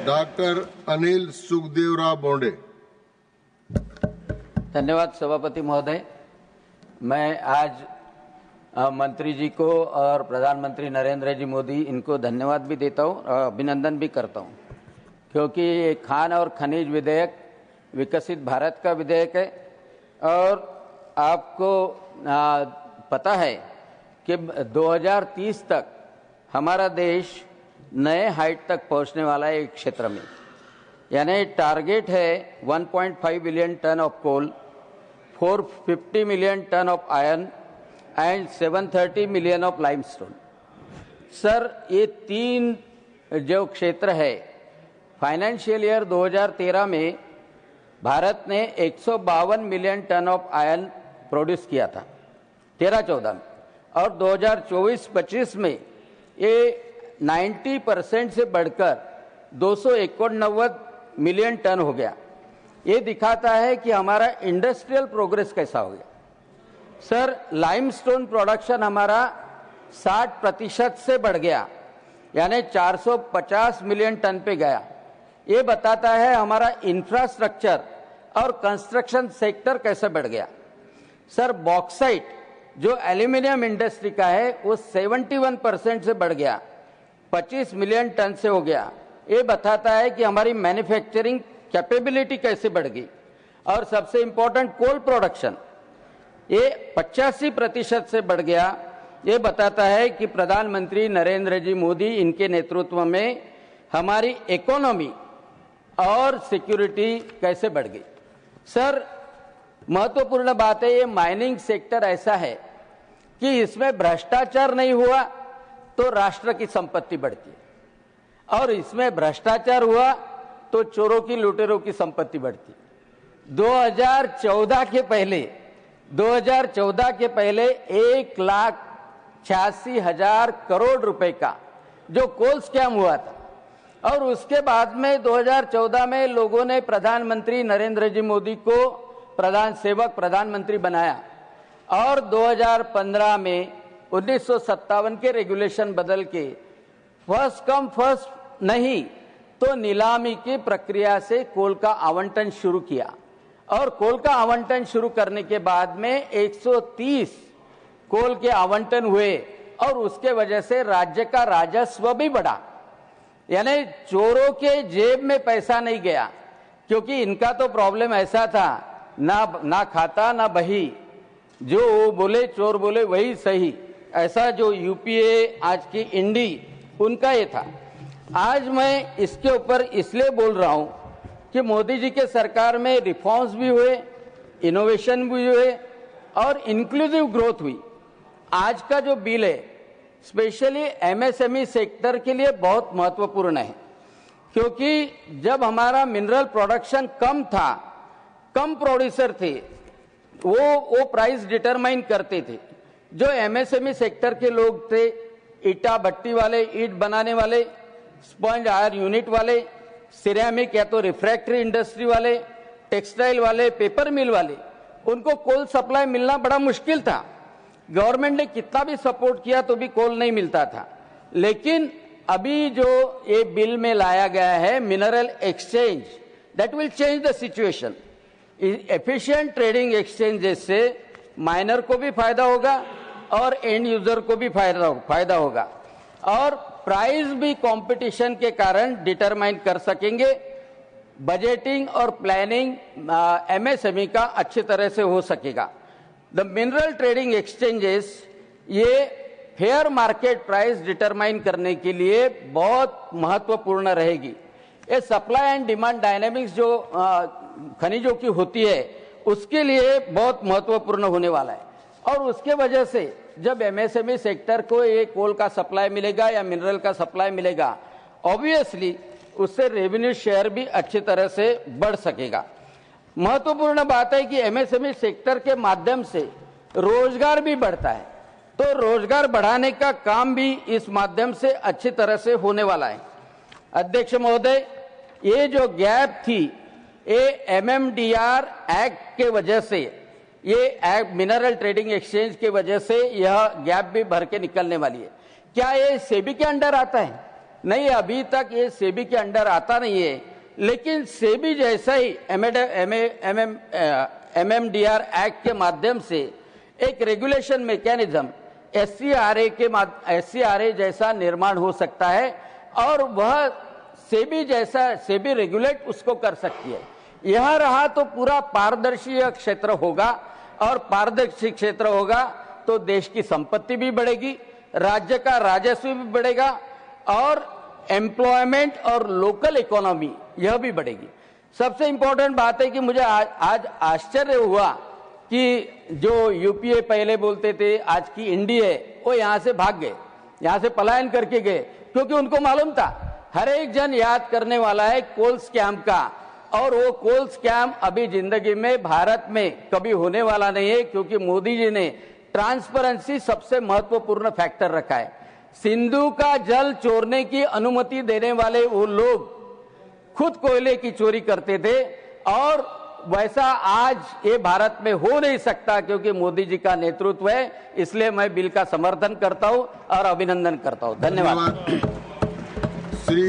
Doctor Anil Sukhdevrao Bonde. धन्यवाद सभापति महोदय। मैं आज मंत्री जी को और प्रधानमंत्री नरेंद्र जी मोदी इनको धन्यवाद भी देता हूँ और अभिनंदन भी करता हूँ, क्योंकि खान और खनिज विधेयक विकसित भारत का विधेयक है। और आपको पता है कि 2030 तक हमारा देश नए हाइट तक पहुंचने वाला है एक क्षेत्र में, यानी टारगेट है 1.5 billion tonne of coal, 450 million tonne of iron and 730 million of limestone. Sir, ये तीन जो क्षेत्र है, फाइनेंशियल ईयर 2013 में भारत ने 152 million tonne of iron produce किया था 13-14 में, और 2024-25 में ये 90% से बढ़कर 291 मिलियन टन हो गया। ये दिखाता है कि हमारा इंडस्ट्रियल प्रोग्रेस कैसा हो गया। सर, लाइमस्टोन प्रोडक्शन हमारा 60% से बढ़ गया, यानी 450 मिलियन टन पे गया। ये बताता है हमारा इंफ्रास्ट्रक्चर और कंस्ट्रक्शन सेक्टर कैसे बढ़ गया। सर, बॉक्साइट जो एल्यूमिनियम इंडस्ट्री का है वो 71% से बढ़ गया, 25 मिलियन टन से हो गया। ये बताता है कि हमारी मैन्युफैक्चरिंग कैपेबिलिटी कैसे बढ़ गई। और सबसे इंपॉर्टेंट कोल प्रोडक्शन ये 85% से बढ़ गया। ये बताता है कि प्रधानमंत्री नरेंद्र जी मोदी इनके नेतृत्व में हमारी इकोनॉमी और सिक्योरिटी कैसे बढ़ गई। सर, महत्वपूर्ण बात है, ये माइनिंग सेक्टर ऐसा है कि इसमें भ्रष्टाचार नहीं हुआ तो राष्ट्र की संपत्ति बढ़ती है, और इसमें भ्रष्टाचार हुआ तो चोरों की लुटेरों की संपत्ति बढ़ती है। 2014 के पहले 1,86,000 करोड़ रुपए का जो कोल स्कैम हुआ था, और उसके बाद में 2014 में लोगों ने प्रधानमंत्री नरेंद्र जी मोदी को प्रधानमंत्री बनाया, और 2015 में 1957 के रेगुलेशन बदल के फर्स्ट कम फर्स्ट नहीं तो नीलामी की प्रक्रिया से कोल का आवंटन शुरू किया। और कोल का आवंटन शुरू करने के बाद में 130 कोल के आवंटन हुए, और उसके वजह से राज्य का राजस्व भी बढ़ा, यानी चोरों के जेब में पैसा नहीं गया। क्योंकि इनका तो प्रॉब्लम ऐसा था, ना खाता ना बही, जो बोले चोर बोले वही सही, ऐसा जो यूपीए आज की इंडी उनका ये था। आज मैं इसके ऊपर इसलिए बोल रहा हूं कि मोदी जी के सरकार में रिफॉर्म्स भी हुए, इनोवेशन भी हुए और इंक्लूसिव ग्रोथ हुई। आज का जो बिल है स्पेशली एमएसएमई सेक्टर के लिए बहुत महत्वपूर्ण है, क्योंकि जब हमारा मिनरल प्रोडक्शन कम था, कम प्रोड्यूसर थे, वो प्राइस डिटरमाइन करते थे। जो एमएसएमई सेक्टर के लोग थे, ईटा भट्टी वाले, ईट बनाने वाले, स्पंज आयर यूनिट वाले, सिरेमिक या तो रिफ्रैक्टरी इंडस्ट्री वाले, टेक्सटाइल वाले, पेपर मिल वाले, उनको कोल सप्लाई मिलना बड़ा मुश्किल था। गवर्नमेंट ने कितना भी सपोर्ट किया तो भी कोल नहीं मिलता था। लेकिन अभी जो ये बिल में लाया गया है mineral exchange, that will change the situation. Efficient trading exchanges से माइनर को भी फायदा होगा और एंड यूजर को भी फायदा होगा, और प्राइस भी कंपटीशन के कारण डिटरमाइन कर सकेंगे। बजटिंग और प्लानिंग एमएसएमई का अच्छी तरह से हो सकेगा। द मिनरल ट्रेडिंग एक्सचेंजेस ये फेयर मार्केट प्राइस डिटरमाइन करने के लिए बहुत महत्वपूर्ण रहेगी। ये सप्लाई एंड डिमांड डायनेमिक्स जो खनिजों की होती है उसके लिए बहुत महत्वपूर्ण होने वाला है। और उसके वजह से जब एमएसएमई सेक्टर को ये कोल का सप्लाई मिलेगा या मिनरल का सप्लाई मिलेगा, ऑब्वियसली उससे रेवेन्यू शेयर भी अच्छी तरह से बढ़ सकेगा। महत्वपूर्ण बात है कि एमएसएमई सेक्टर के माध्यम से रोजगार भी बढ़ता है, तो रोजगार बढ़ाने का काम भी इस माध्यम से अच्छी तरह से होने वाला है। अध्यक्ष महोदय, ये जो गैप थी ये एमएमडीआर एक्ट के वजह से, ये एक्ट मिनरल ट्रेडिंग एक्सचेंज के वजह से यह गैप भी भर के निकलने वाली है। क्या ये सेबी के अंडर आता है? नहीं, अभी तक ये सेबी के अंडर आता नहीं है, लेकिन सेबी जैसा ही MMDR एक्ट के माध्यम से एक रेगुलेशन मैकेनिज्म SCRA जैसा निर्माण हो सकता है और वह सेबी रेगुलेट उसको कर सकती है। यह रहा तो पूरा पारदर्शी क्षेत्र होगा, और पारदर्शी क्षेत्र होगा तो देश की संपत्ति भी बढ़ेगी, राज्य का राजस्व भी बढ़ेगा और एम्प्लॉयमेंट और लोकल इकोनॉमी यह भी बढ़ेगी। सबसे इंपॉर्टेंट बात है कि मुझे आज आश्चर्य हुआ कि जो यूपीए पहले बोलते थे, आज की एनडीए, वो यहां से भाग गए, यहां से पलायन करके गए, क्योंकि उनको मालूम था, हर एक जन याद करने वाला है कोल स्कैम का, और वो कोल स्कैम अभी जिंदगी में भारत में कभी होने वाला नहीं है, क्योंकि मोदी जी ने ट्रांसपेरेंसी सबसे महत्वपूर्ण फैक्टर रखा है। सिंधु का जल चोरने की अनुमति देने वाले वो लोग खुद कोयले की चोरी करते थे, और वैसा आज ये भारत में हो नहीं सकता, क्योंकि मोदी जी का नेतृत्व है। इसलिए मैं बिल का समर्थन करता हूं और अभिनंदन करता हूं। धन्यवाद। श्री